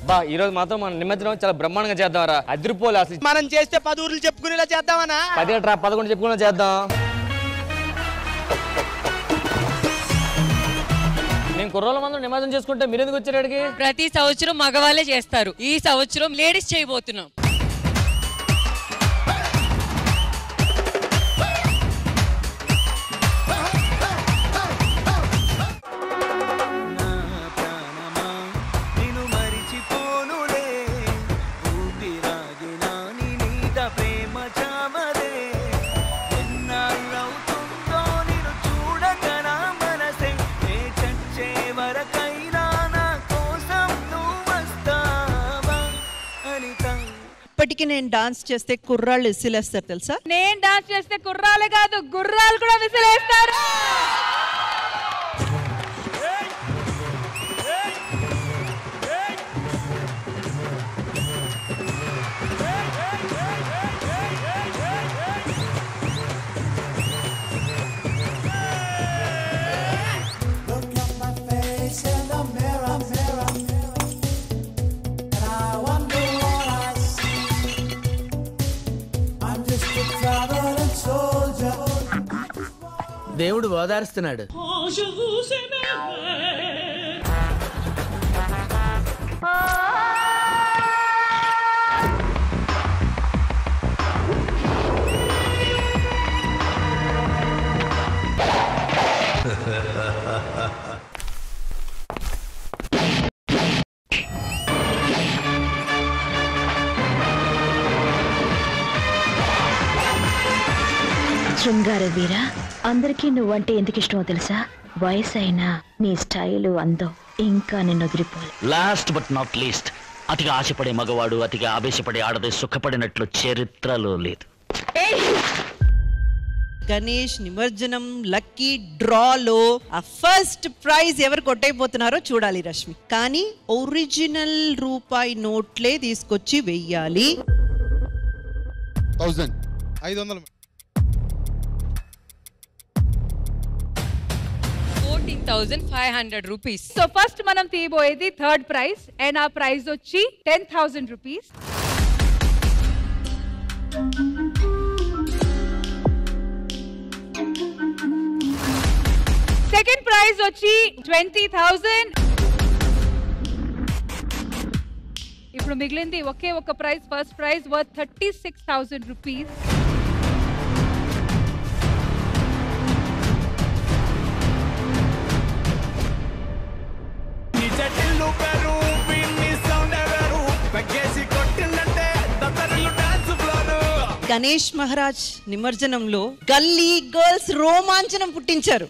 బా ఈ రోజు మాత్రం మనం నిమజ్జనం చాలా బ్రహ్మాండంగా చేద్దాంరా. అదిరిపోలే అసలు. మనం చేస్తే 10 ఊర్లు చెప్పుకునేలా చేద్దామనా? 11 చెప్పుకునేలా చేద్దాం. నేను కుర్రోళ్ళ మందరం నిమజ్జనం చేసుకుంటే మీరు ఎందుకు వచ్చారు అడిగి? ప్రతి సంవత్సరం మగవాళ్ళే చేస్తారు, ఈ సంవత్సరం లేడీస్ చేయబోతున్నాం. ఇప్పటికి నేను డాన్స్ చేస్తే కుర్రాళ్ళు విసిలేస్తారు తెలుసా? నేను డాన్స్ చేస్తే కుర్రాలే కాదు గుర్రాలు కూడా విసిలేస్తారు. దేవుడు ఓదారుస్తున్నాడు. శృంగార వీర, అందరికీ నువ్వంటే ఎందుకు ఇష్టమో తెలుసా? వయసు అయినా నీ స్టైలు అందం ఇంకా నిన్ను వదిలిపోలే. లాస్ట్ బట్ నాట్ లీస్ట్, అతిగా ఆశపడే మగవాడు అతిగా ఆవేశపడే ఆడది సుఖపడినట్లు చరిత్రలో లేదు. గణేష్ నిమజ్జనం లక్కీ డ్రాలో ఆ ఫస్ట్ ప్రైజ్ ఎవరు కొట్టైపోతున్నారో చూడాలి రష్మి. కానీ ఒరిజినల్ రూపాయి నోట్లే తీసుకొచ్చి వెయ్యాలి. 500 14,500 rupees. సో ఫస్ట్ మనం తీయబోయేది థర్డ్ ప్రైజ్ అండ్ ఆ ప్రైజ్ వచ్చి 10,000 రూపీస్. సెకండ్ ప్రైజ్ వచ్చి 20,000. ఇప్పుడు మిగిలింది ఒకే ఒక prize, first prize worth 36,000 rupees. Ganesh Maharaj నిమజ్జనంలో గల్లీ గర్ల్స్ రోమాంచనం పుట్టించారు.